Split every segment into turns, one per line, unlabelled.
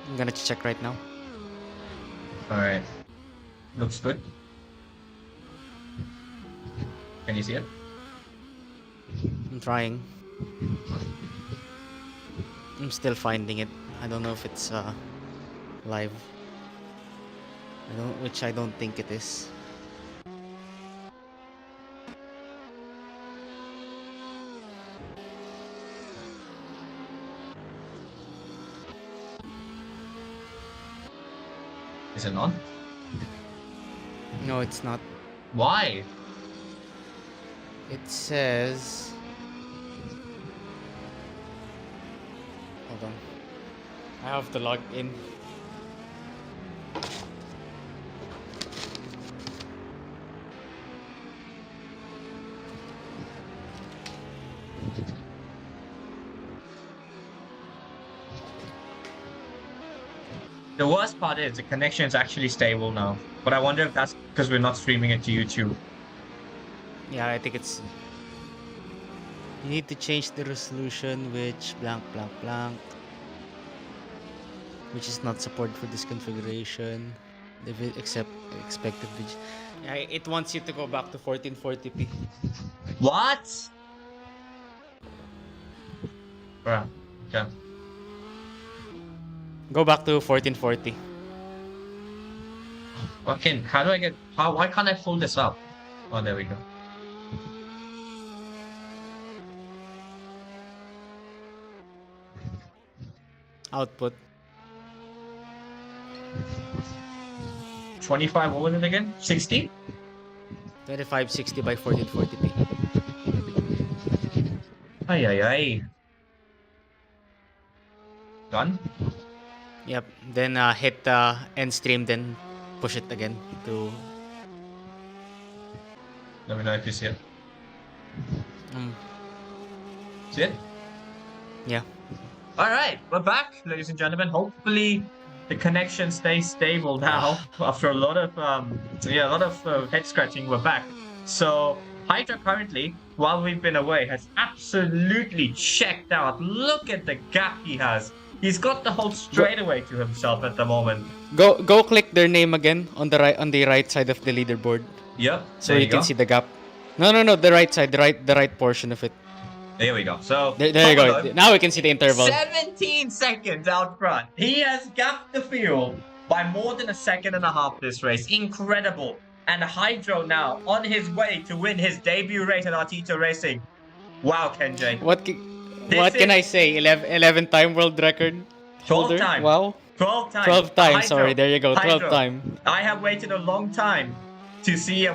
I'm gonna check right now.
Alright. Looks good. Can you see it?
I'm trying. I'm still finding it. I don't know if it's live. Which I don't think it is.
Is it on?
No, it's not.
Why?
It says. Hold on. I have to log in.
The worst part is the connection is actually stable now. But I wonder if that's because we're not streaming it to YouTube.
Yeah, I think it's. You need to change the resolution, which blank blank blank. Which is not supported for this configuration. Except expected video. Yeah, it wants you to go back to 1440p.
What? Bruh. Okay.
Go back to 1440.
Fucking, how do I get... why can't I pull this up? Oh, there we go.
Output.
25, what was it again? 60?
2560 by 1440p.
Ay, ay, ay. Done?
Yep. Then hit end stream, then push it again to.
Let me know if you see it.
Um,
See it?
yeah.
Alright, we're back, ladies and gentlemen. Hopefully the connection stays stable now. After a lot of head scratching, we're back. So Hydra currently, while we've been away, has absolutely checked out. Look at the gap he has. He's got the whole straightaway to himself at the moment.
Go click their name again on the right side of the leaderboard.
Yep.
So you can see the gap. No, the right side, the right portion of it.
There we go. So
there you go. Now we can see the interval.
17 seconds out front. He has gapped the field by more than a second and a half this race. Incredible. And Hydro now on his way to win his debut race at Artito Racing. Wow, Kenji.
What can I say? 11-time world record
12 times.
Wow.
12 times.
12 times.
Hydro.
Sorry, there you go. 12
Hydro.
time.
I have waited a long time to see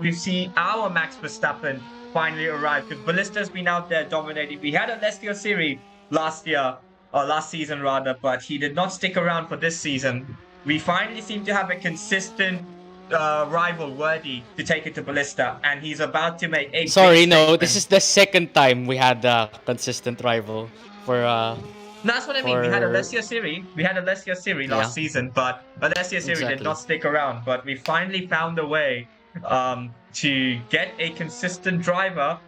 we see our Max Verstappen finally arrive, because Ballista's been out there dominating. We had a Alessio Siri last season rather, but he did not stick around for this season. We finally seem to have a consistent rival worthy to take it to Ballista, and he's about to make a
this is the second time we had a consistent rival for
That's what I mean. We had Alessio Siri last season, but Alessio Siri did not stick around. But we finally found a way to get a consistent driver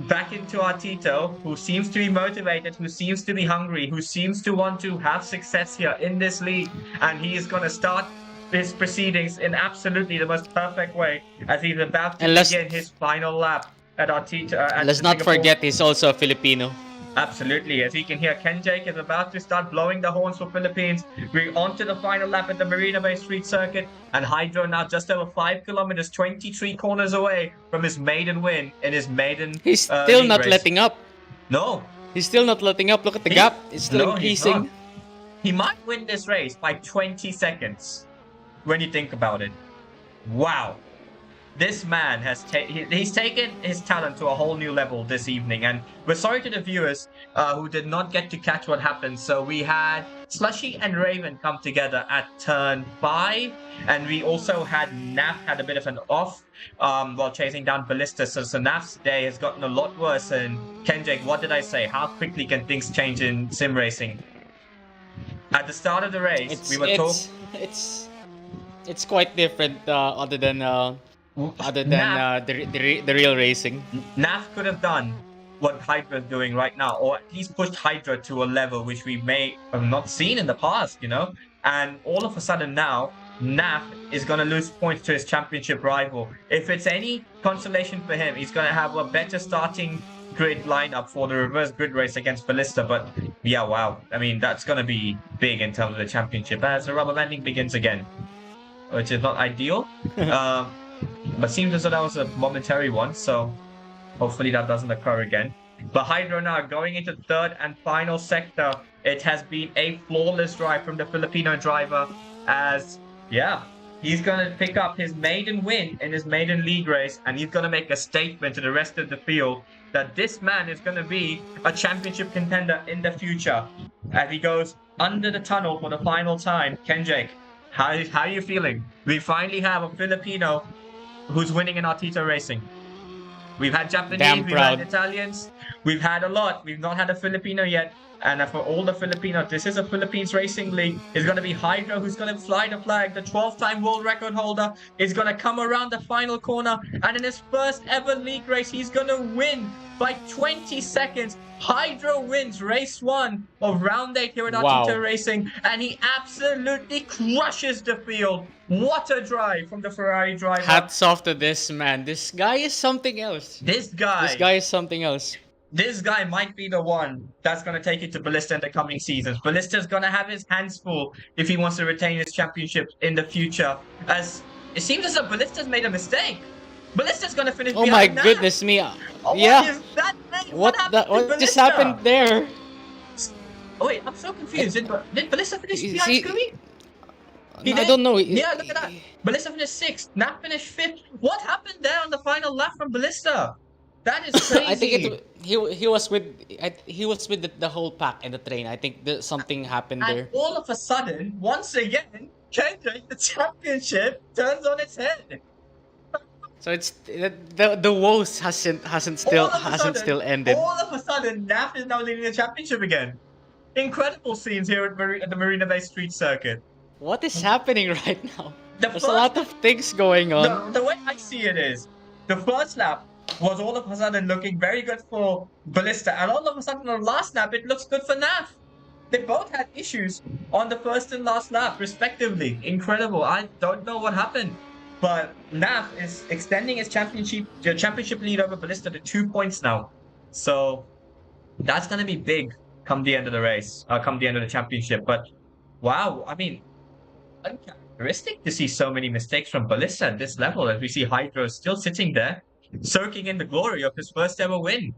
back into Artito, who seems to be motivated, who seems to be hungry, who seems to want to have success here in this league. And he is going to start his proceedings in absolutely the most perfect way, as he's about to begin his final lap at Artito.
Let's not forget he's also a Filipino.
Absolutely. As you can hear, Ken Jake is about to start blowing the horns for Philippines. We're on to the final lap at the Marina Bay Street Circuit, and Hydro now just over 5 kilometers, 23 corners away from his maiden win in his maiden
He's still not letting up.
No.
He's still not letting up. Look at the gap. It's still increasing.
He might win this race by 20 seconds when you think about it. Wow. This man has he's taken his talent to a whole new level this evening, and we're sorry to the viewers who did not get to catch what happened. So we had Slushy and Raven come together at turn 5, and we also had Naf had a bit of an off while chasing down Ballista. So Naf's day has gotten a lot worse. And Kenjake, what did I say? How quickly can things change in sim racing? At the start of the race, we were told
it's quite different other than the real racing.
Naf could have done what Hydra is doing right now, or at least pushed Hydra to a level which we may have not seen in the past, you know? And all of a sudden now, Naf is going to lose points to his championship rival. If it's any consolation for him, he's going to have a better starting grid lineup for the reverse grid race against Ballista. But yeah, wow. I mean, that's going to be big in terms of the championship as the rubber banding begins again, which is not ideal. But seems as though that was a momentary one. So hopefully that doesn't occur again. But Hydro now going into third and final sector. It has been a flawless drive from the Filipino driver as, yeah, he's going to pick up his maiden win in his maiden league race, and he's going to make a statement to the rest of the field that this man is going to be a championship contender in the future. As he goes under the tunnel for the final time. Kenjake, how are you feeling? We finally have a Filipino who's winning in Artito racing. We've had Japanese, we've had Italians, we've had a lot. We've not had a Filipino yet. And for all the Filipinos, this is a Philippines Racing League. It's going to be Hydro who's going to fly the flag. The 12-time world record holder is going to come around the final corner. And in his first ever league race, he's going to win by 20 seconds. Hydro wins race 1 of round 8 here at Artito Racing. And he absolutely crushes the field. What a drive from the Ferrari driver.
Hats off to this man. This guy is something else.
This guy is something else. This guy might be the one that's going to take it to Ballista in the coming seasons. Ballista's going to have his hands full if he wants to retain his championship in the future. As it seems as though Ballista's made a mistake. Ballista's going to finish behind
my
Naf.
goodness me.
Oh,
yeah.
What is that?
What just happened there?
Oh, wait, I'm so confused. Did Ballista finish behind Scooby?
I don't know.
Yeah, look at that. Ballista finished 6th. Naf finished 5th. What happened there on the final lap from Ballista? That is crazy.
I think he was with the whole pack and the train. I think something happened there.
And all of a sudden, once again, Kendrick, the championship turns on its head.
So it's the woes hasn't still ended.
All of a sudden, Naf is now leading the championship again. Incredible scenes here at the Marina Bay Street Circuit.
What is happening right now? There's a lot of things going on.
The way I see it is, the first lap was all of a sudden looking very good for Ballista, and all of a sudden on the last lap it looks good for Naf. They both had issues on the first and last lap respectively. Incredible. I don't know what happened, but Naf is extending his championship lead over Ballista to 2 points now. So that's going to be big come the end of the race, come the end of the championship. But wow, I mean, uncharacteristic to see so many mistakes from Ballista at this level, as we see Hydro still sitting there soaking in the glory of his first ever win.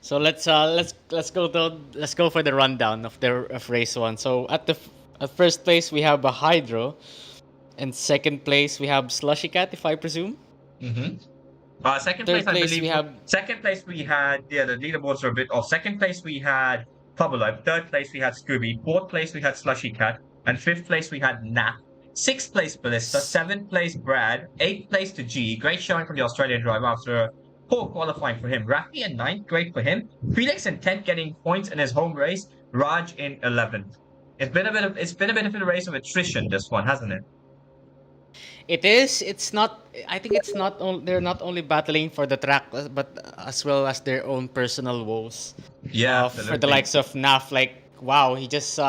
So let's go for the rundown of race 1. So at first place we have a Hydro, and second place we have Slushy Cat, if I presume.
Second place we had the leaderboards are a bit off. Second place we had Pubble. Third place we had Scooby. Fourth place we had Slushy Cat, and fifth place we had Nap. 6th place Ballista, 7th place Brad, 8th place to G. Great showing from the Australian driver after a poor qualifying for him. Rafi in 9th, great for him. Felix in 10th, getting points in his home race. Raj in 11th. It's been a bit of a race of attrition, this one, hasn't it?
It is. It's not. I think it's not. They're not only battling for the track, but as well as their own personal woes.
Yeah,
for the likes of Naf, like wow, he just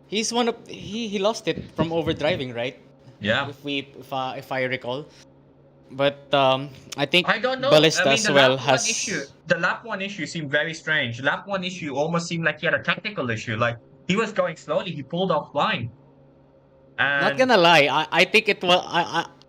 he's one of he lost it from overdriving, right?
Yeah.
If I recall, but I think
I don't know.
Ballista as well has
the lap 1 issue seemed very strange. Lap 1 issue almost seemed like he had a technical issue. Like he was going slowly, he pulled offline. And
not gonna lie, I think it was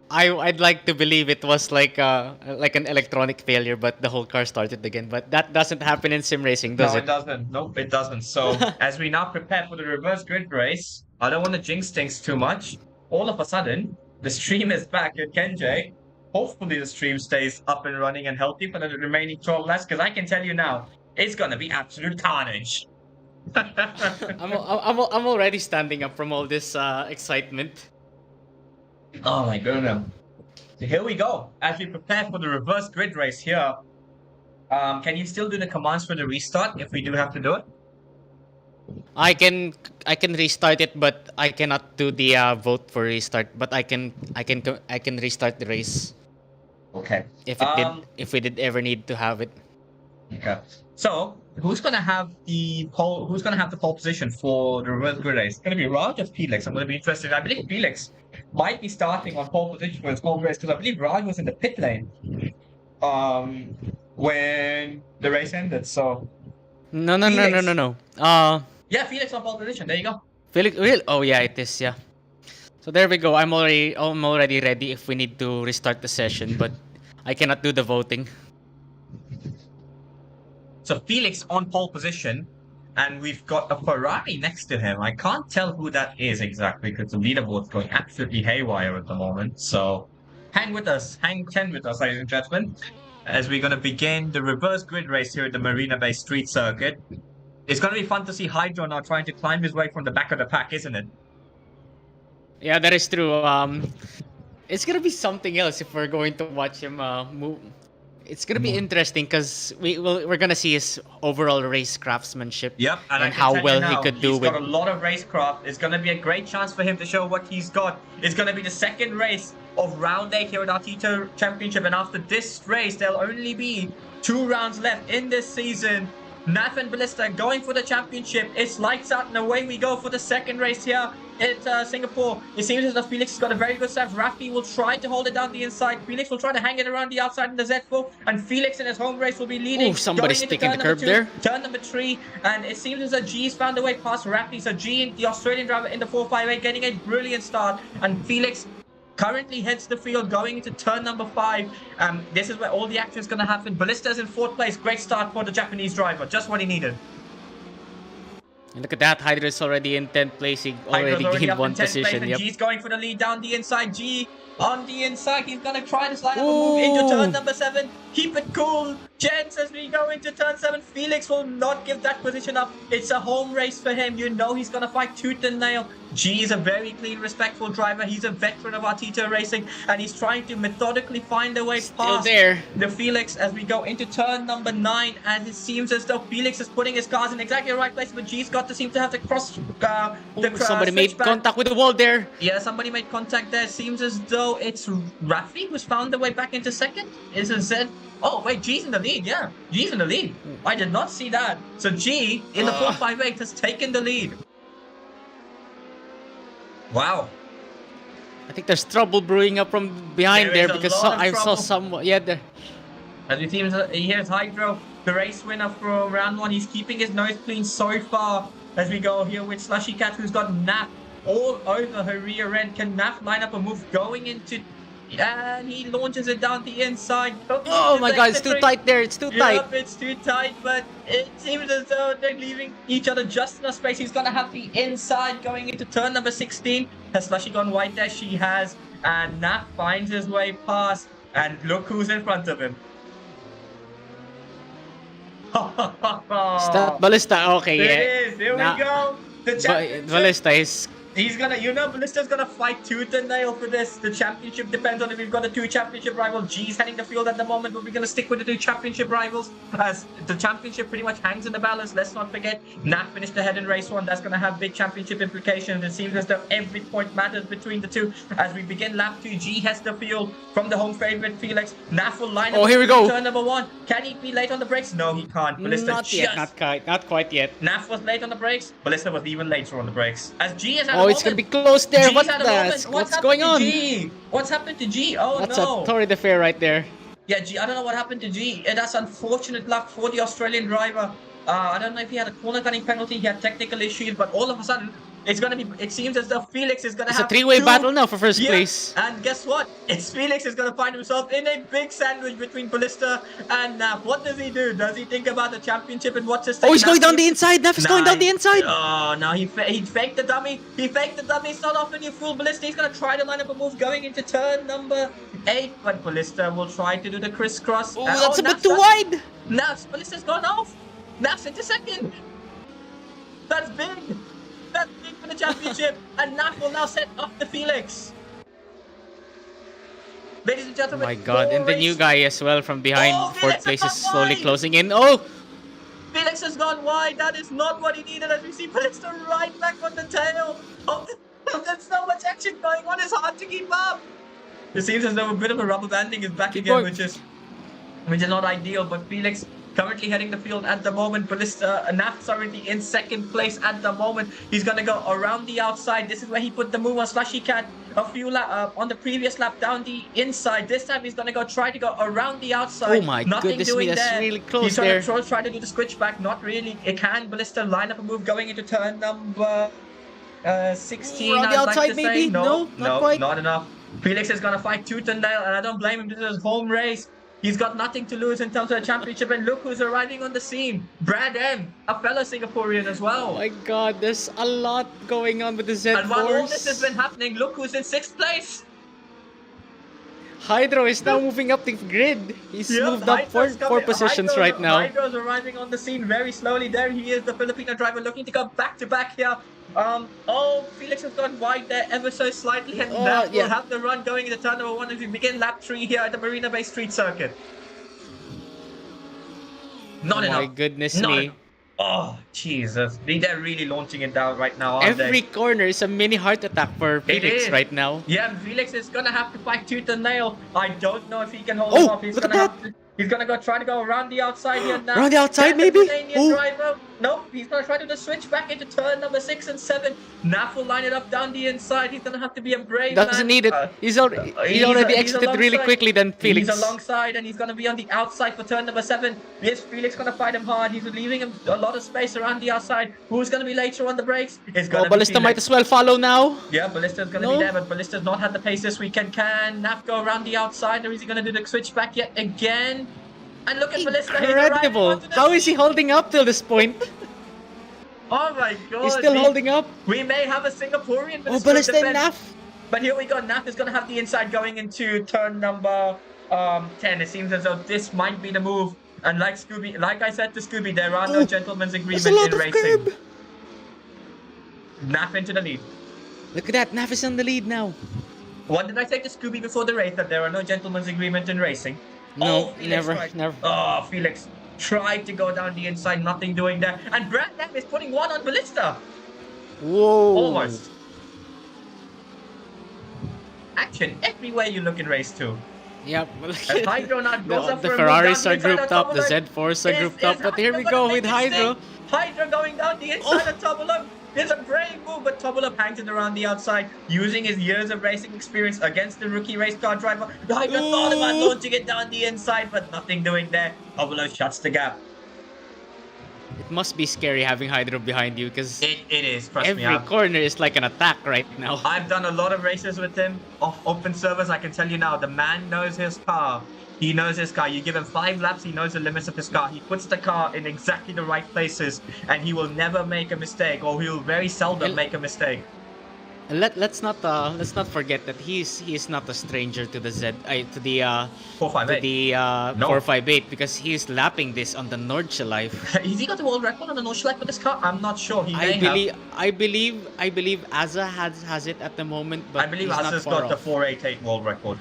I'd like to believe it was like an electronic failure, but the whole car started again. But that doesn't happen in sim racing, does it?
No, it doesn't. Nope, it doesn't. So as we now prepare for the reverse grid race, I don't want to jinx things too much. All of a sudden, the stream is back at Kenjay. Hopefully the stream stays up and running and healthy for the remaining 12 laps, because I can tell you now, it's gonna be absolute carnage.
I'm already standing up from all this excitement.
Oh my goodness. So here we go. As we prepare for the reverse grid race here, can you still do the commands for the restart if we do have to do it?
I can restart it, but I cannot do the vote for restart. But I can restart the race.
Okay.
If we did ever need to have it.
Okay. So who's gonna have the pole? Who's gonna have the pole position for the reverse grid race? It's gonna be Raj or Felix. I'm gonna be interested. I believe Felix might be starting on pole position for his home race because I believe Raj was in the pit lane um when the race ended. So
No, no, no, no, no,
Felix,
no.
yeah, Felix on pole position. There you go.
Felix, real? Oh yeah, it is. Yeah. So there we go. I'm already ready if we need to restart the session, but I cannot do the voting.
So Felix on pole position, and we've got a Ferrari next to him. I can't tell who that is exactly because the leaderboard's going absolutely haywire at the moment. So hang with us, hang 10 with us, ladies and gentlemen, as we're going to begin the reverse grid race here at the Marina Bay Street Circuit. It's going to be fun to see Hydro now trying to climb his way from the back of the pack, isn't it?
Yeah, that is true. It's gonna be something else if we're going to watch him move. It's gonna be interesting because we're gonna see his overall race craftsmanship.
Yep, and I
And
can
how
tell you
well
now,
he could do
he's
with.
got a lot of racecraft. It's going to be a great chance for him to show what he's got. It's going to be the second race of round 8 here at Artito Championship, and after this race, there'll only be 2 rounds left in this season. Naf and Ballista going for the championship. It's lights out and away we go for the second race here at Singapore. It seems as though Felix has got a very good start. Rafi will try to hold it down the inside. Felix will try to hang it around the outside in the Z4, and Felix in his home race will be leading.
Ooh, somebody's
going into
taking
turn
the
number
curb
2,
there.
turn number 3, and it seems as though G's found a way past Rafi. So G, the Australian driver in the 458, getting a brilliant start, and Felix currently heads the field going into turn number 5. This is where all the action is going to happen. Ballista's in 4th place. Great start for the Japanese driver. Just what he needed.
And look at that, Hydra is already in 10th place. He already
Hydro's
gained
up
one
in 10th place,
position.
and
Yep.
G's going for the lead down the inside. G on the inside. He's going to try to slide up and move into turn number 7. Keep it cool, gents, as we go into turn 7. Felix will not give that position up. It's a home race for him. You know he's going to fight tooth and nail. G is a very clean, respectful driver. He's a veteran of Artito Racing, and he's trying to methodically find a way
Still
past
there.
the Felix as we go into turn number 9. And it seems as though Felix is putting his cars in exactly the right place, but G's got to seem to have to cross
Somebody made
switch back.
contact with the wall there.
Yeah, somebody made contact there. Seems as though it's Rafi who's found the way back into second. Is it Z? Oh, wait, G's in the lead. Yeah, G's in the lead. I did not see that. So G in the 458 has taken the lead. Wow.
I think there's trouble brewing up from behind
There
there
is a
because
lot of
I saw
trouble.
someone. Yeah, there.
As we see, here's Hydro, the race winner from round 1. He's keeping his nose clean so far as we go here with Slushy Cat, who's got Nap all over her rear end. Can Nap line up a move going into... And he launches it down the inside.
Oh my god, it's too tight there. It's too tight.
Yep, it's too tight, but it seems as though they're leaving each other just enough space. He's going to have the inside going into turn number 16. Has Slushy gone wide there? She has. And Nap finds his way past. And look who's in front of him.
Is that Ballista? Okay,
It
yeah.
is. Here
Nah.
we go. The championship.
Ballista is.
He's gonna, Ballista's gonna fight tooth and nail for this. The championship depends on if we've got the 2 championship rivals. G's heading the field at the moment, but we're gonna stick with the 2 championship rivals as the championship pretty much hangs in the balance. Let's not forget, Nat finished ahead in race 1. That's gonna have big championship implications. It seems as though every point matters between the 2. As we begin lap 2, G heads the field from the home favorite Felix. Nat will line up.
Oh, here we go.
Turn number 1. Can he be late on the brakes? No, he can't. Ballista
Not yet. Not quite yet.
Naf was late on the brakes. Ballista was even later on the brakes. As G has had
Oh, it's gonna be close there.
G's had a moment.
What's going on?
G? What's happened to G? Oh
That's
no.
a torrid affair right there.
Yeah, G. I don't know what happened to G. That's unfortunate luck for the Australian driver. I don't know if he had a corner cutting penalty. He had technical issues, but all of a sudden, it's gonna be. It seems as though Felix is gonna
It's
have
a 3-way
2
battle now for first
Yeah,
place.
and guess what? It's Felix is gonna find himself in a big sandwich between Ballista and Naf. What does he do? Does he think about the championship and what's his?
Oh, he's going down the
Naf-
inside. Nef is going down the inside.
Oh, no, he faked the dummy. He faked the dummy. It's not often you fool Ballista. He's going to try to line up a move going into turn number 8. But Ballista will try to do the crisscross.
Oh, that's a bit too wide.
Now, Ballista's gone off. Naf's into second. That's big. That's big for the championship. And Naf will now set up the Felix. Ladies and
Oh
gentlemen.
my god, and the new guy as well from behind.
Oh,
Fourth
Felix
place
has
is
gone
slowly
wide.
closing in. Oh!
Felix has gone wide. That is not what he needed as we see Ballista right back on the tail. Oh, there's so much action going on. It's hard to keep up. It seems as though a bit of a rubber banding is back
Keep
again,
going.
which is not ideal. But Felix currently heading the field at the moment. Ballista, Naf's already in second place at the moment. He's going to go around the outside. This is where he put the move on Slushy Cat a few on the previous lap down the inside. This time he's going to try to go around the outside.
Oh my
Nothing
goodness
doing
me, that's
there.
really close
he's
there.
try to do the switch back. Not really. It can. Ballista line up a move going into turn number 16.
Around the
I'd
outside,
like to
maybe?
say.
No, not quite.
Not enough. Felix is going to fight tooth and nail, and I don't blame him. This is his home race. He's got nothing to lose in terms of the championship, and look who's arriving on the scene. Brad M, a fellow Singaporean as well.
Oh my god, there's a lot going on with the Z4s.
And while all this has been happening, look who's in 6th place.
Hydro is now moving up the grid. He's moved up four positions right now.
Hydro's arriving on the scene very slowly. There he is, the Filipino driver looking to go back to back here. Felix has gone wide there ever so slightly, and that will have the run going into turn number 1 as we begin lap 3 here at the Marina Bay Street Circuit. Not enough.
My goodness me.
Oh, Jesus. They're really launching it down right now, aren't
Every
they?
corner is a mini heart attack for Felix right now.
Yeah, Felix is going to have to fight tooth and nail. I don't know if he can hold him off.
Look at that.
He's going to try to go around the outside here now.
Around the outside, maybe?
Driver. Nope, he's going to try to do the switch back into turn number 6 and 7. Naf will line it up down the inside. He's going to have to be a brave
Doesn't need it. He's already exited really quickly than Felix.
He's alongside, and he's going to be on the outside for turn number 7. Yes, Felix going to fight him hard. He's leaving him a lot of space around the outside. Who's going to be later on the brakes? It's going to be
Ballista might as well follow now.
Yeah, Ballista's going to be there, but Ballista's not had the pace this weekend. Can Naf go around the outside, or is he going to do the switch back yet again? And look at Ballista.
Incredible. How is he holding up till this point?
Oh my god.
He's still holding up.
We may have a Singaporean.
Oh, Ballista and Naf.
But here we go. Naf is going to have the inside going into turn number 10. It seems as though this might be the move. And like I said to Scooby, there are no gentlemen's agreement in racing. Naf into the lead.
Look at that. Naf is on the lead now.
What did I say to Scooby before the race? That there are no gentlemen's agreement in racing?
No, never.
Oh, Felix tried to go down the inside, nothing doing there. And Brad M is putting one on Ballista.
Whoa.
Almost. Action everywhere you look in race 2.
Yep.
And Hydro now goes up
the
for a
Ferraris
move
are
down the
grouped
inside
up, the Z4s are grouped up, but here we go with Hydro.
Hydro going down the inside of Tobulov. It's a brave move, but Tobulov hangs it around the outside, using his years of racing experience against the rookie race car driver. Hydro thought about launching it down the inside, but nothing doing there. Tobulov shuts the gap.
It must be scary having Hydro behind you, because
it is. Trust me,
every corner is like an attack right now.
I've done a lot of races with him off open servers. I can tell you now, the man knows his car. He knows his car. You give him 5 laps, he knows the limits of his car. He puts the car in exactly the right places, and he will never make a mistake, or he'll very seldom make a mistake.
Let's not forget that he's not a stranger to the 458 because he's lapping this on the Nordschleife Life.
Has he got the world record on the Nordschleife Life with this car? I'm not sure. He may
I believe Azza has it at the moment, but
I believe Azza's got the 488 world record.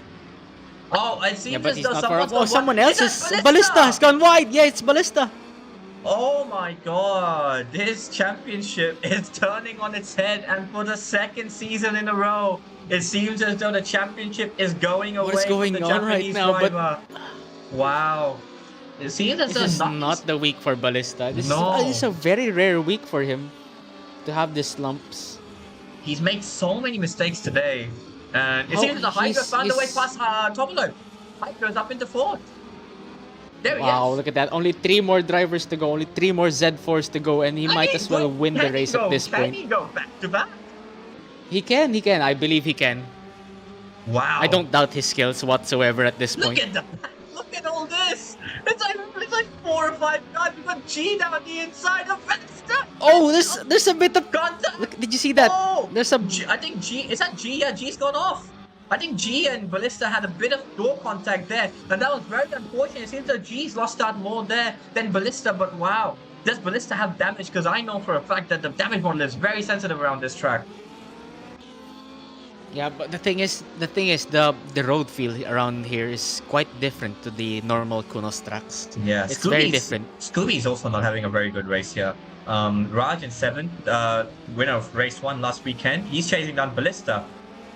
Oh, it seems
but
as though
someone else is Ballista has gone wide. Yeah, it's Ballista.
Oh my god, this championship is turning on its head, and for the 2nd season in a row, it seems as though the championship is going away from the Japanese driver. Wow. It seems as though
this is not the week for Ballista. This is a very rare week for him to have these slumps.
He's made so many mistakes today. And it seems that the Hydra found a way past Tobulov. Hydra's up into 4th. There he is.
Wow, look at that. Only 3 more drivers to go. Only 3 more Z4s to go. And he might as well win the race at this point.
Can he go back to back?
He can. I believe he can.
Wow.
I don't doubt his skills whatsoever at this point.
Look at all this. It's like 4 or 5 guys. We've got G down the inside of Vesta.
Oh, there's a bit of
contact.
Look, did you see that?
Oh,
there's a
I think G. Is that G? Yeah, G's gone off. I think G and Ballista had a bit of door contact there, and that was very unfortunate. It seems that G's lost out more there than Ballista, but wow. Does Ballista have damage? Because I know for a fact that the damage model is very sensitive around this track.
Yeah, but the thing is the road feel around here is quite different to the normal Kunos tracks.
Yeah,
it's very different.
Scooby's also not having a very good race here. Raj in 7th, winner of race 1 last weekend. He's chasing down Ballista.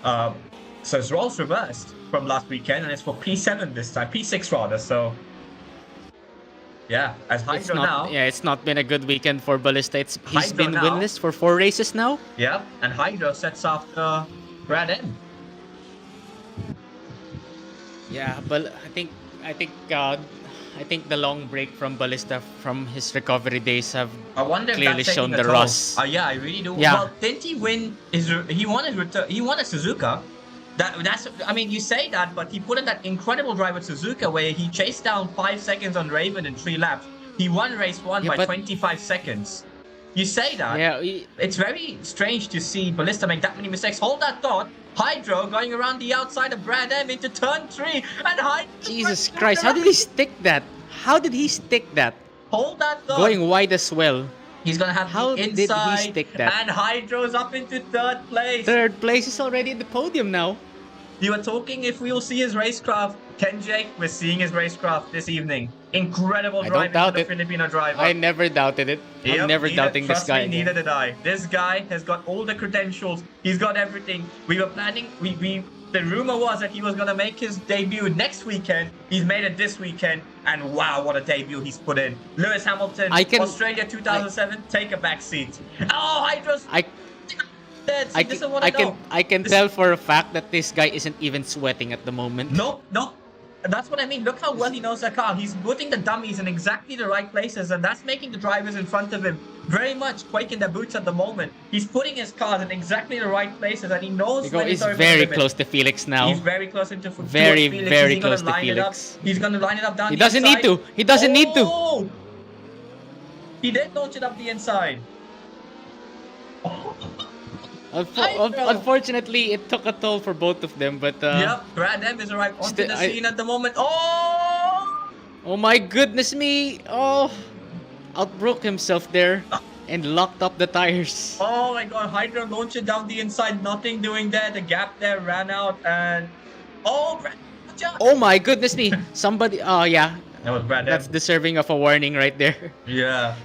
So his roles reversed from last weekend, and it's for P7 this time, P6 rather. So Yeah, as
It's
Hydro
not.
now.
Yeah, it's not been a good weekend for Ballista. He's
Hydro
been
now.
winless for 4 races now.
Yep, and Hydro sets after Brad M.
Yeah, but I think the long break from Ballista from his recovery days have
I wonder if
clearly
that's taking
shown
a
the
toll.
rust.
Yeah, I really do.
Yeah.
Well, didn't he win? He won his return. He won at Suzuka. That's. I mean, you say that, but he put in that incredible drive at Suzuka where he chased down 5 seconds on Raven in 3 laps. He won race 1
Yeah,
by
but
25 seconds. You say that.
yeah,
It's very strange to see Ballista make that many mistakes. Hold that thought. Hydro going around the outside of Brad M into turn 3, and Hydro.
Jesus Christ, how did he stick that? How did he stick that?
Hold that thought.
Going wide as well.
He's gonna have
How
the
did he
inside,
stick that?
and Hydro's up into 3rd place.
Third place is already at the podium now.
You were talking if we will see his racecraft. Kenjay, we're seeing his racecraft this evening. Incredible
I
driving
don't doubt
for the
it.
Filipino driver.
I never doubted it. I'm
Yep,
never doubting this
trust
guy.
Me, neither did I. This guy has got all the credentials. He's got everything. We were planning. The rumor was that he was gonna make his debut next weekend. He's made it this weekend, and wow, what a debut he's put in. Lewis Hamilton, Australia 2007, take a back seat. Oh, Hydro's.
I can tell for a fact that this guy isn't even sweating at the moment.
No. That's what I mean. Look how well he knows the car. He's putting the dummies in exactly the right places, and that's making the drivers in front of him very much quaking their boots at the moment. He's putting his cars in exactly the right places, and he knows when
He's
over the
very
limit.
close to Felix now.
He's very close into
very
Felix.
very close to Felix.
He's going to line it up down
He
the
doesn't
inside.
need to. He doesn't need to.
He did launch it up the inside.
Unfortunately, it took a toll for both of them, but
Yep, Brad M is arrived onto the scene at the moment. Oh!
Oh my goodness me! Oh, outbroke himself there and locked up the tires.
Oh my god, Hydra launched it down the inside, nothing doing there. The gap there ran out, and oh, Brad.
Oh my goodness me! Somebody, oh yeah,
that was Brad M.
That's deserving of a warning right there.
Yeah.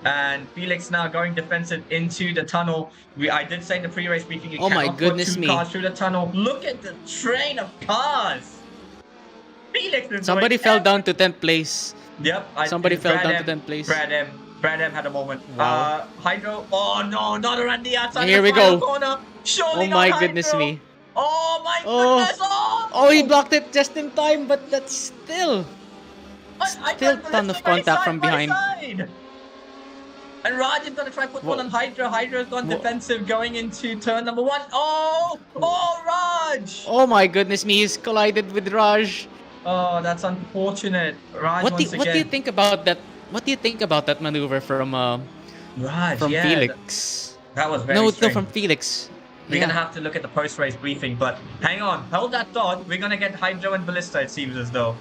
And Felix now going defensive into the tunnel. I did say in the pre-race briefing, you cannot put 2 cars through the tunnel. Look at the train of cars. Felix is
Somebody fell down to 10th place.
Yep.
Somebody fell down to 10th place.
Brad M had a moment.
Wow.
Hydro. Oh no, not around the outside.
Here we go.
Corner.
Oh my goodness me.
Oh my goodness.
Oh, he blocked it just in time, but that's still a ton of contact from behind.
And Raj is going to try to put one on Hydra. Hydra's gone defensive going into turn number 1. Oh, Raj!
Oh my goodness me, he's collided with Raj.
Oh, that's unfortunate. Raj
What do you think about that? What do you think about that maneuver from
Raj?
From Felix?
That was very strange.
No, from Felix.
We're gonna have to look at the post-race briefing, but hang on, hold that thought. We're gonna get Hydro and Ballista. It seems as though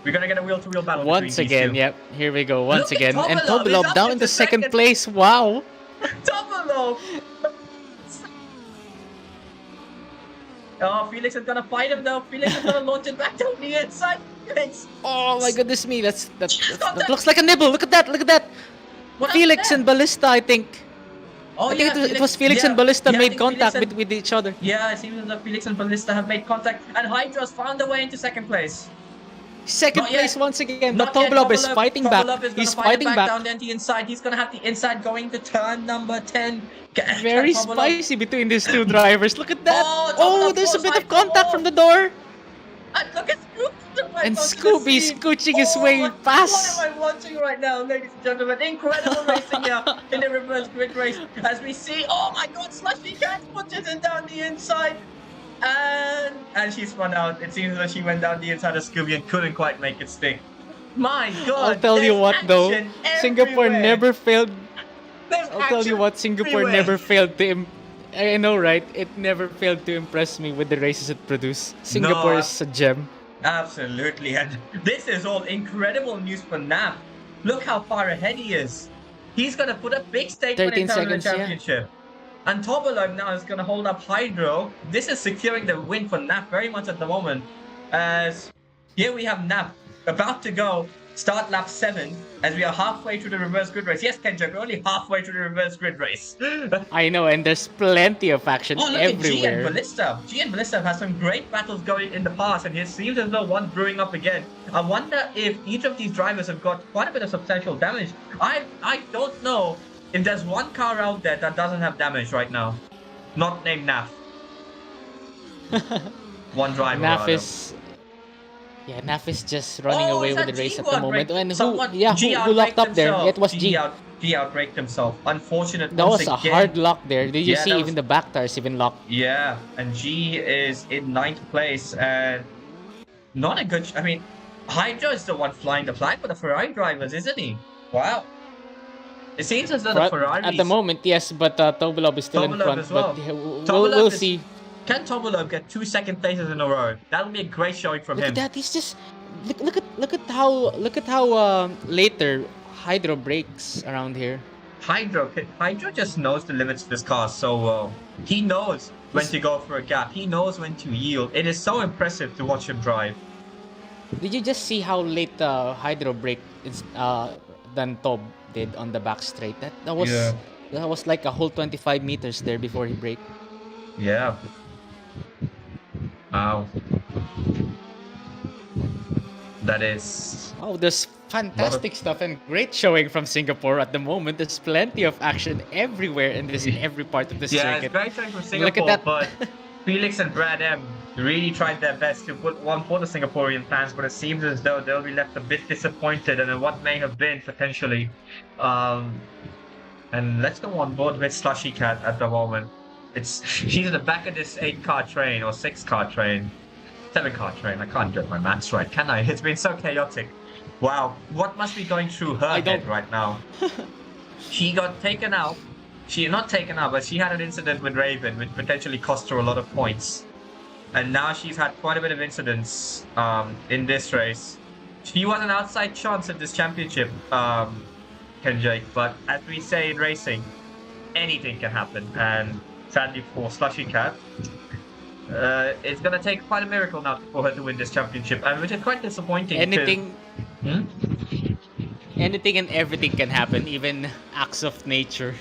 we're gonna get a wheel-to-wheel battle.
Once again, yep. Here we go. Once again, and
Tobolov
Tobolov down into second place. Wow.
Tobolov. Oh, Felix is gonna fight him though. Felix is gonna launch it back down the inside.
Oh my goodness me, that looks like a nibble. Look at that, look at that. Felix and Ballista, I think.
Oh,
I think it was Felix and Ballista made contact with each other.
Yeah, it seems that Felix and Ballista have made contact, and Hydra's found a way into second place.
Second place once again, but Tobolov is fighting back. He's fighting back.
Down the inside. He's gonna have the inside going to turn number 10.
Very spicy between these two drivers. Look at that. Oh, there's a bit of contact from the door.
And look at Scoop.
And Scooby scooching his way past.
What am I watching right now, ladies and gentlemen? Incredible racing here in the reverse grid race. As we see, oh my god, Slushy Cat punches it down the inside. And she's spun out. It seems that she went down the inside of Scooby and couldn't quite make it stick. My god.
I'll tell you what though, Singapore never failed. I'll tell you what, Singapore never failed to I know, right? It never failed to impress me with the races it produced. Singapore is a gem.
Absolutely, and this is all incredible news for Nap. Look how far ahead he is. He's gonna put a big statement in the championship. Yeah. And Tobolov now is gonna hold up Hydro. This is securing the win for Nap very much at the moment. As here we have Nap about to go start lap 7 as we are halfway through the reverse grid race. Yes, Kenjo, we're only halfway through the reverse grid race.
I know, and there's plenty of action
Oh, look at G and
everywhere.
Ballista. G and Ballista have had some great battles going in the past, and it seems as though one brewing up again. I wonder if each of these drivers have got quite a bit of substantial damage. I don't know if there's one car out there that doesn't have damage right now. Not named Naf. One driver.
Naf
rather.
is... Yeah, Naf is just running away
is
with
that
the race
G
at the moment.
outbraked?
And who
G
locked up there?
himself.
It was G.
G outbraked himself. Unfortunate.
That was
once
a
again.
hard lock there. Did you
Yeah,
see
that
even
was-
the back tires even locked?
Yeah, and G is in 9th place, and not a good. I mean, Hydra is the one flying the flag for the Ferrari drivers, isn't he? Wow. It seems as though the Ferraris...
At the moment, yes, but Tobolov is still in
Tobolov
front.
as well.
But we'll
Tobolov is-
see.
Can Tobolov get 2 second places in a row? That'll be a great showing from
Look
him.
at that. He's just look at how later Hydro breaks around here.
Hydra just knows the limits of this car so well. He knows when to go for a gap. He knows when to yield. It is so impressive to watch him drive.
Did you just see how late Hydro break is than Tob did on the back straight? That was like a whole 25 meters there before he braked.
Yeah. Wow. That is...
Oh, there's fantastic stuff and great showing from Singapore at the moment. There's plenty of action everywhere in every part of the
Yeah,
circuit.
it's great showing from
Look
Singapore,
at that.
but Felix and Brad M really tried their best to put one for the Singaporean fans, but it seems as though they'll be left a bit disappointed in what may have been potentially. And let's go on board with Slushy Cat at the moment. She's at the back of this 8-car train or 6-car train. 7-car train. I can't get my maths right, can I? It's been so chaotic. Wow, what must be going through her head right now? She got taken out. She not taken out, but she had an incident with Raven, which potentially cost her a lot of points. And now she's had quite a bit of incidents in this race. She was an outside chance at this championship, Kenjake, but as we say in racing, anything can happen. And sadly for Slushy Cat, it's going to take quite a miracle now for her to win this championship, and which is quite disappointing.
Anything and everything can happen, even acts of nature.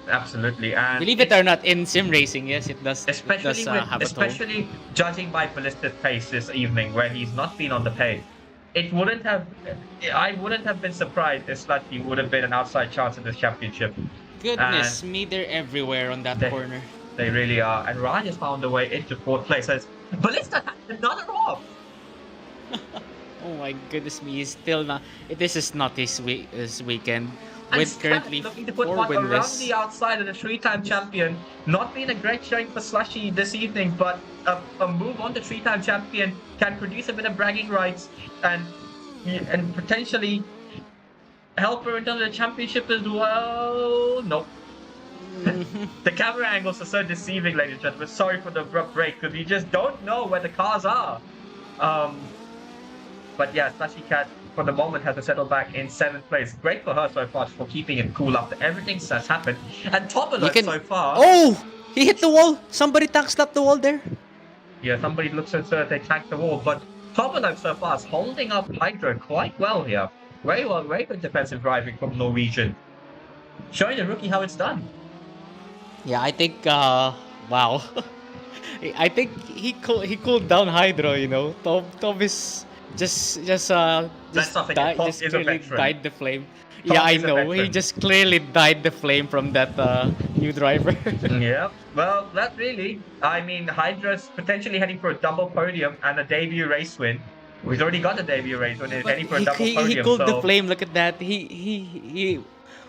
Absolutely, and
believe it or not, in sim racing, yes, it does.
Especially,
have a toll.
especially judging by Ballista's pace this evening, where he's not been on the pace. It wouldn't have. I wouldn't have been surprised if Slutty would have been an outside chance in this championship.
Goodness me, they're everywhere on that corner.
They really are, and Raj has found a way into 4th place. As Ballista had another off.
Oh my goodness me, he's still not. This is not his weekend.
And
With
Scott
currently
looking to put
4
one around
winless.
the outside of the 3-time champion. Not being a great showing for Slushy this evening, but a move on the 3-time champion can produce a bit of bragging rights and potentially help her into the championship as well. Nope. The camera angles are so deceiving, ladies and gentlemen. Sorry for the abrupt break, because you just don't know where the cars are. But yeah, Slushy Cat for the moment has to settle back in 7th place. Great for her so far for keeping it cool after everything that's happened. And top alert so far.
Oh! He hit the wall! Somebody tank slapped the wall there.
Yeah, somebody looks as though they tanked the wall, but top alert so far is holding up Hydra quite well here. Very well, very good defensive driving from Norwegian. Showing the rookie how it's done.
Yeah, I think wow. I think he cooled down Hydro, you know. Tom is just clearly died the flame.
Tom
yeah, I
is a
know. He
veteran.
just clearly died the flame from that new driver.
Yeah, well, not really. I mean, Hydra's potentially heading for a double podium and a debut race win. He's already got a debut race win. He's heading for a double podium.
He cooled the flame. Look at that. He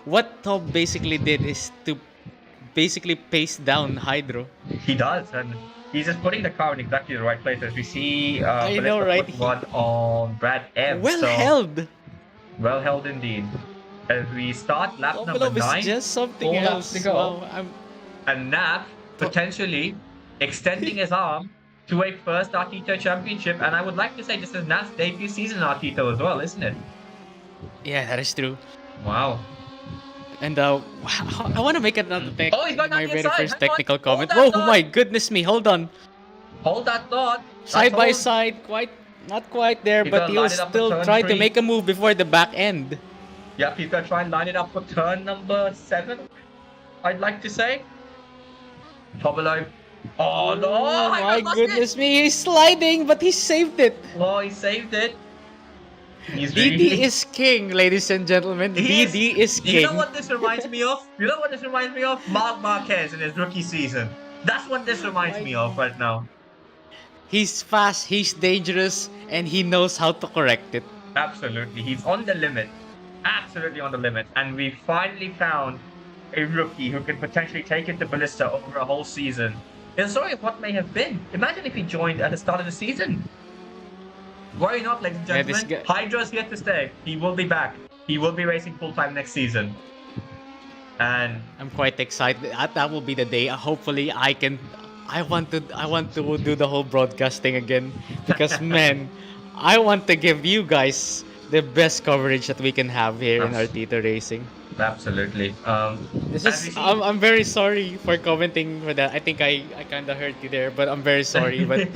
what Tom basically did is to basically pace down Hydro.
He does, and he's just putting the car in exactly the right place. As we see,
I know, right?
Put one on Brad M.
Well held.
Well held indeed. As we start lap number 9.
Is just something
4 laps
else.
to go.
Wow,
And Nap potentially extending his arm to a first Artito championship. And I would like to say this is Nap's debut season in Artito as well, isn't it?
Yeah, that is true.
Wow.
And I want to make another
he's going
my
on the
very
inside.
first
Hang
technical
on. Hold
comment.
that
Oh
thought.
my goodness me! Hold on.
Hold that thought.
Side by side, quite Not quite there,
You
but
gotta
he'll
line it up for
still
turn
try to
3.
make a move before the back end.
Yep, he's gonna try and line it up for turn number 7, I'd like to say. Tobolo. Oh no!
Oh
I
my
just lost it!
goodness me, he's sliding, but he saved it.
Oh, he saved it. He's
BD
really...
is king, ladies and gentlemen.
He is...
BD is
You know
king.
what this reminds me of? You know what this reminds me of? Marc Marquez in his rookie season. That's what this reminds me of right now.
He's fast, he's dangerous, and he knows how to correct it.
Absolutely. He's on the limit. Absolutely on the limit. And we finally found a rookie who can potentially take it to Ballista over a whole season. In a story of what may have been. Imagine if he joined at the start of the season. Worry not, ladies and gentlemen. Hydra's here to stay. He will be back. He will be racing full-time next season. And
I'm quite excited. That will be the day. Hopefully, I want to do the whole broadcasting again because man, I want to give you guys the best coverage that we can have here in Artito Racing.
Absolutely.
I'm very sorry for commenting for that. I think I kind of hurt you there, but I'm very sorry. But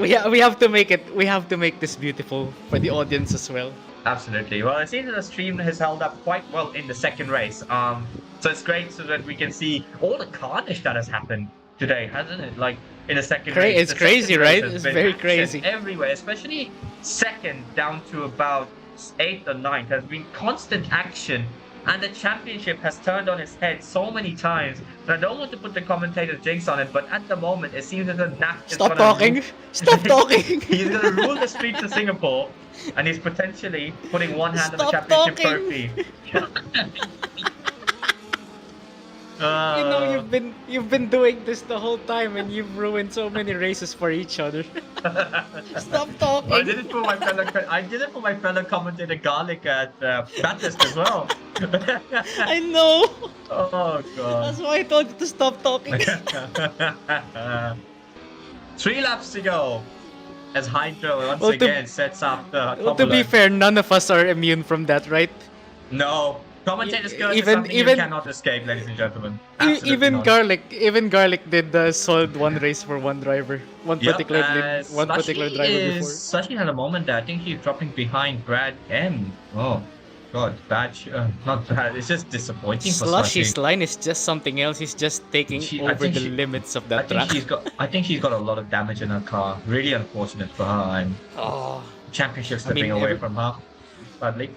we have to make it. We have to make this beautiful for the audience as well.
Absolutely. Well, it seems that the stream has held up quite well in the second race. So it's great so that we can see all the carnage that has happened today, hasn't it? Like in the second race.
It's crazy, right? It's very crazy.
Everywhere, especially second down to about 8th or 9th, has been constant action. And the championship has turned on its head so many times that I don't want to put the commentator's jinx on it, but at the moment it seems as if Nat is
Stop talking! Stop talking!
He's going to rule the streets of Singapore, and he's potentially putting one hand on the championship trophy.
You know you've been doing this the whole time, and you've ruined so many races for each other. Stop talking.
I did it for my fellow commentator Garlic at Bathurst as well.
I know.
Oh god.
That's why I told you to stop talking.
3 laps to go. As Hydro once again sets up the
well, to be fair, none of us are immune from that, right?
No. Commentator skills is something you cannot escape, ladies and gentlemen. Absolutely
even
not.
Garlic did the solid one race for one driver, one particular driver before.
Slushy had a moment there. I think he's dropping behind Brad M. Oh god, bad. Not bad. It's just disappointing for Slushy.
Slushy's line is just something else. He's just taking over the limits of that track.
I think she's got a lot of damage in her car. Really unfortunate for her. And championship slipping away from her. Badly.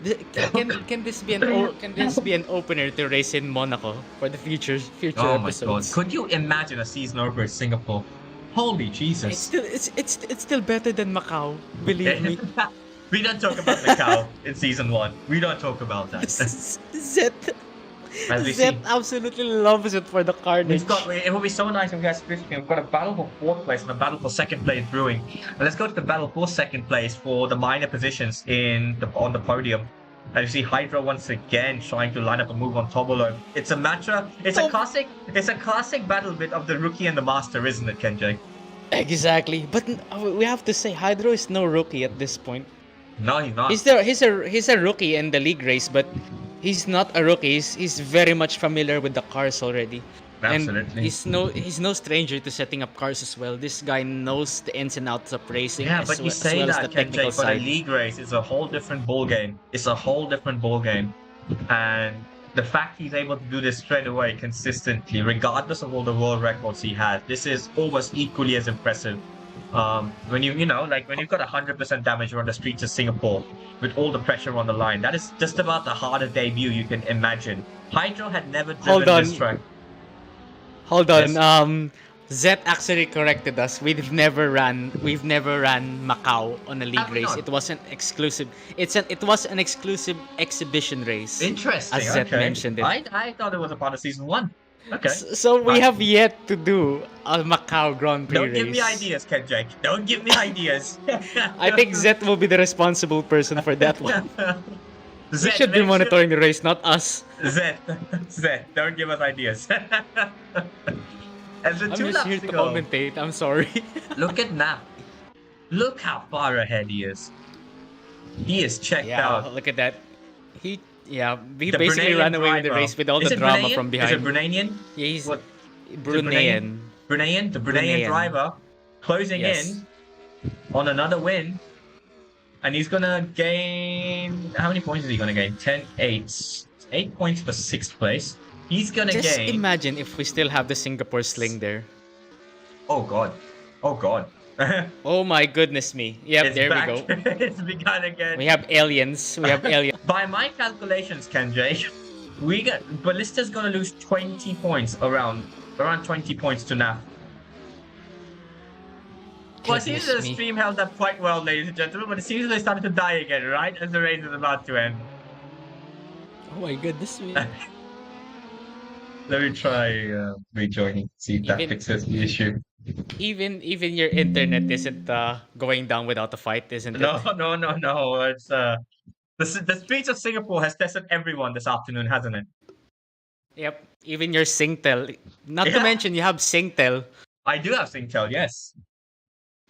Can this be an opener to race in Monaco for the future
oh
episodes?
My god! Could you imagine a season over in Singapore? Holy Jesus!
It's still better than Macau. Believe me.
We don't talk about Macau in season 1. We don't talk about that.
Zet absolutely loves it for the carnage.
It would be so nice if we had split screen. We've got a battle for 4th place and a battle for 2nd place brewing. And let's go to the battle for 2nd place for the minor positions on the podium. And you see Hydra once again trying to line up a move on Tobolo. It's a matchup. It's a classic battle bit of the rookie and the master, isn't it, Kenjay?
Exactly. But we have to say Hydro is no rookie at this point.
No, he's not.
He's a rookie in the league race, but he's not a rookie. He's very much familiar with the cars already.
Absolutely.
And he's no stranger to setting up cars as well. This guy knows the ins and outs of racing.
Yeah, but you say that, Kenjay, for a league race, it's a whole different ball game. And the fact he's able to do this straight away consistently, regardless of all the world records he has, this is almost equally as impressive. When you've got 100% damage on the streets of Singapore with all the pressure on the line, that is just about the hardest debut you can imagine. Hydro had never driven this track.
Hold on. Yes. Zet actually corrected us. We've never ran Macau on a league race. It was an exclusive. It was an exclusive exhibition race.
Interesting.
As Zet mentioned it.
I thought it was a part of season 1. Okay.
So we have yet to do a Macau Grand Prix race.
Don't give me ideas, Kenjay. Don't give me ideas.
I think Zet will be the responsible person for that one. We should be monitoring the race, not us.
Zet, don't give us ideas.
I'm just here to commentate. I'm sorry.
Look at Nap. Look how far ahead he is. He is checked out.
Look at that. He basically ran away with the race with all the drama from behind.
Is it Bruneian?
Yeah, he's
Bruneian. The Bruneian driver closing in. on another win. And he's gonna gain. How many points is he gonna gain? 10, 8. 8 points for sixth place. He's gonna
Just
gain.
imagine if we still have the Singapore sling there.
Oh god. Oh god.
Oh my goodness me. Yep,
It's
there
back.
we go.
It's begun again.
We have aliens. We have aliens.
By my calculations, Kenjay, Ballista's gonna lose 20 points around 20 points to NAF. Well, it seems the stream held up quite well, ladies and gentlemen, but it seems they started to die again, right? As the race is about to end.
Oh my goodness me.
Let me try rejoining, see if that fixes the issue.
Even your internet isn't going down without a fight, isn't it?
No. It's the streets of Singapore has tested everyone this afternoon, hasn't it?
Yep. Even your Singtel. Not to mention you have Singtel.
I do have Singtel, yes.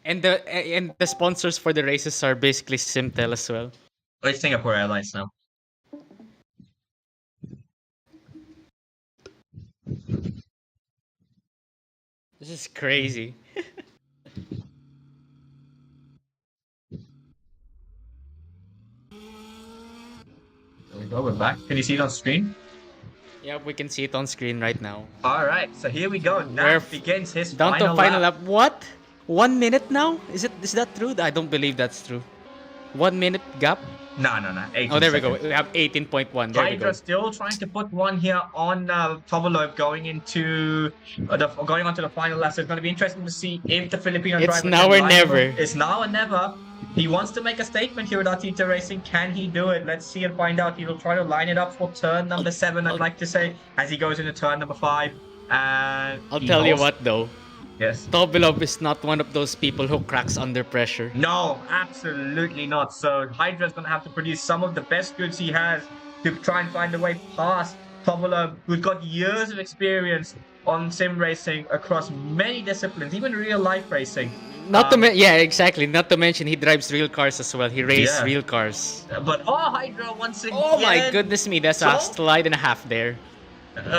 And the sponsors for the races are basically Simtel as well.
Oh, it's Singapore Airlines now.
This is crazy.
There we go, we're back. Can you see it on screen?
Yeah, we can see it on screen right now.
Alright, so here we go. Now begins his
down
final
to final lap. What? 1 minute now? Is that true? I don't believe that's true. 1 minute gap?
No.
Oh, there we go. We have 18.1. There we go.
Hydra still trying to put one here on Tobolov going onto the final lap. So it's going to be interesting to see if the Filipino driver.
It's now or never.
It's now or never. He wants to make a statement here with Artito Racing. Can he do it? Let's see and find out. He'll try to line it up for turn number 7, I'd like to say, as he goes into turn number 5. And
I'll tell you what, though.
Yes.
Tobolov is not one of those people who cracks under pressure.
No, absolutely not. So Hydra's going to have to produce some of the best goods he has to try and find a way past Tobolov, who's got years of experience on sim racing across many disciplines, even real life racing.
Yeah, exactly. Not to mention he drives real cars as well. He races real cars.
But Hydra once again.
Oh my goodness me, that's a slide and a half there.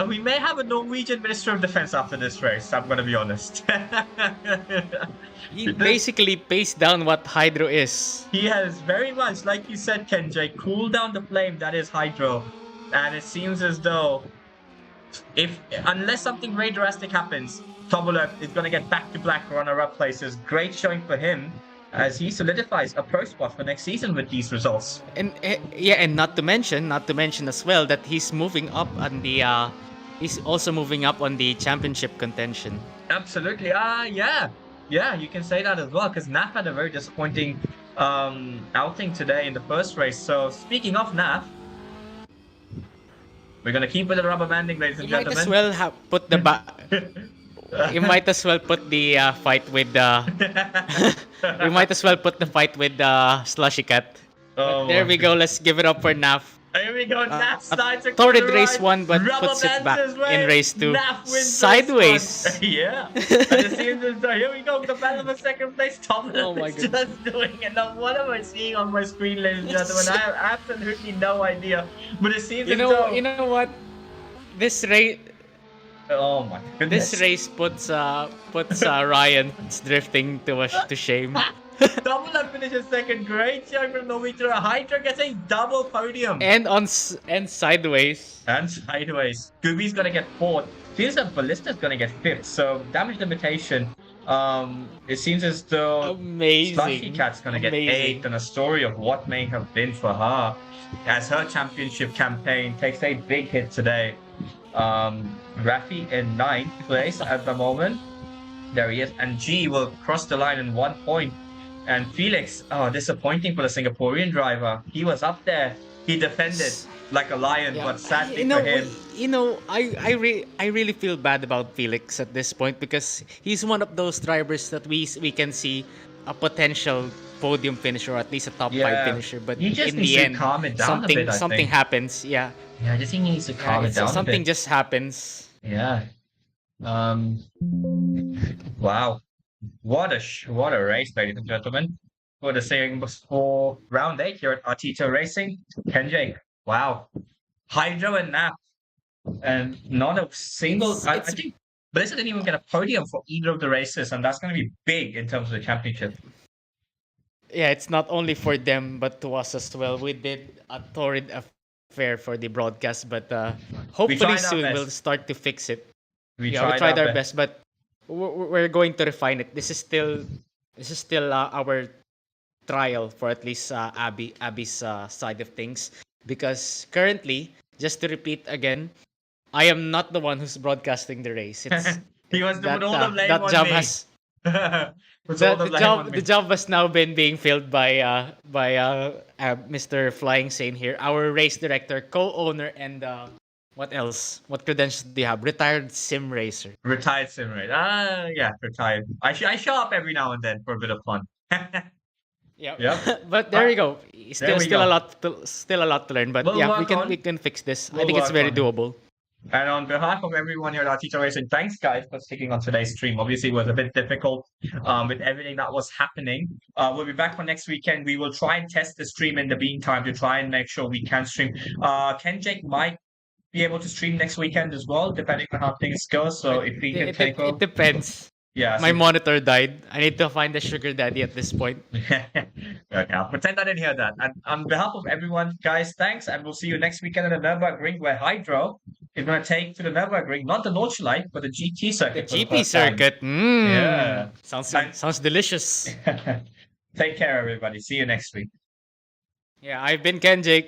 We may have a Norwegian Minister of Defense after this race, I'm gonna be honest.
He basically paced down what Hydro is.
He has very much, like you said, Kenjay, cooled down the flame that is Hydro. And it seems as though, unless something very drastic happens, Tobolov is gonna get back to black runner-up places. Great showing for him, as he solidifies a pro spot for next season with these results.
And and not to mention as well that he's moving up on the he's also moving up on the championship contention.
Absolutely. Yeah, you can say that as well, because NAF had a very disappointing outing today in the first race. So speaking of NAF, we're gonna keep with the rubber banding, ladies and gentlemen.
Might as well put the you might as well put the fight with we might as well put the fight with Slushy Cat. There we go. Let's give it up for NAF.
Here we go. NAF starts a
torrid race 1, but puts it back in race 2. Sideways.
Yeah. And it seems as though here we go. The battle for second place. Tobolov is just doing it. Now, what am I seeing on my screen, ladies and gentlemen? I have absolutely no idea. But it seems as though
you know what? This race.
Oh my goodness.
This race puts Ryan's drifting to shame.
Tobolov finishes second. Great showing from Norwegian. Hydra gets a double podium.
And sideways.
And sideways. Gooby's gonna get 4th. Seems that Ballista's gonna get 5th. So damage limitation. It seems as though Slushy Cat's gonna get 8th, and a story of what may have been for her as her championship campaign takes a big hit today. Rafi in 9th place at the moment. There he is. And G will cross the line in 1 point. And Felix, disappointing for the Singaporean driver. He was up there. He defended like a lion, but sadly for him.
I really feel bad about Felix at this point, because he's one of those drivers that we can see a potential podium finisher, or at least a top 5 finisher. But in the end,
calm it down
something happens. Yeah.
Yeah, I just think he needs to calm it down.
Something just happens.
Yeah. Wow. What a race, ladies and gentlemen. For the same for round 8 here at Artito Racing. Kenjay. Wow. Hydro and NAF. And not a single. I think Blizzard didn't even get a podium for either of the races, and that's going to be big in terms of the championship.
yeah, it's not only for them but to us as well. We did a torrid affair for the broadcast, but
We
hopefully
tried our
soon we'll
best.
start to fix it.
We
Yeah, we
tried
tried
our
our
best.
best, but we're going to refine it. This is still our trial for at least Abby's side of things, because currently, just to repeat again, I am not the one who's broadcasting the race. It's
He wants to put all the blame
that
on
job
me.
has
Puts all the blame on
the
me.
job has now been being filled by Mr. Flying Sane here, our race director, co-owner, and what else? What credentials do you have? Retired sim racer.
Retired simulator. Yeah, retired. I show up every now and then for a bit of fun.
Yeah,
Yep.
but there
But
you go.
there we
Still a
go.
lot still a lot to learn. But
We'll
yeah,
work
we
on.
can fix this. I
We'll
think it's
work
very
on it.
doable.
And on behalf of everyone here at Artito Racing, thanks guys for sticking on today's stream. Obviously, it was a bit difficult with everything that was happening. We'll be back for next weekend. We will try and test the stream in the meantime to try and make sure we can stream. Ken Jake might be able to stream next weekend as well, depending on how things go. So if he can take
It
over,
depends.
yeah.
My
So
monitor died. I need to find a sugar daddy at this point.
okay, I'll pretend I didn't hear that. And on behalf of everyone, guys, thanks, and we'll see you next weekend at the Nürburgring, where Hydro is going to take to the Nürburgring, not the Nordschleife, but the GT
The
circuit for the
GP
first time.
circuit.
Yeah.
Sounds delicious.
Take care, everybody. See you next week.
Yeah, I've been Ken Jake.